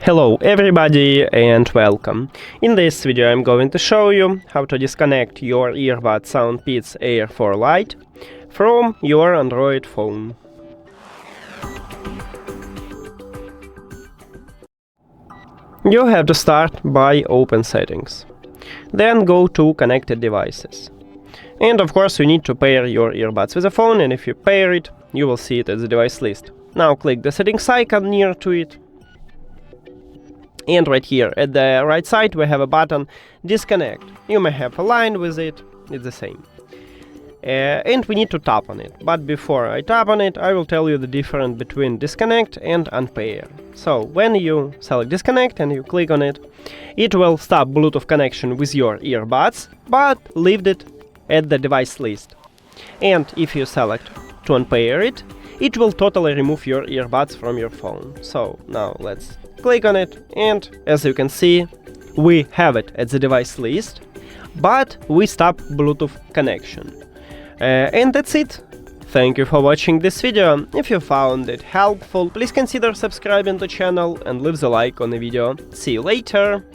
Hello everybody and welcome. In this video I'm going to show you how to disconnect your earbud SOUNDPEATS Air for Lite from your Android phone. You have to start by open settings. Then go to connected devices. And of course you need to pair your earbuds with the phone, and if you pair it, you will see it at the device list. Now click the settings icon near to it. And right here at the right side we have a button disconnect. You may have a line with it, it's the same. And we need to tap on it. But before I tap on it, I will tell you the difference between disconnect and unpair. So when you select disconnect and you click on it, it will stop Bluetooth connection with your earbuds, but leave it at the device list. And if you select to unpair it, it will totally remove your earbuds from your phone. So now let's click on it, and as you can see, we have it at the device list, but we stop Bluetooth connection. And that's it. Thank you for watching this video. If you found it helpful, please consider subscribing to the channel and leave the like on the video. See you later!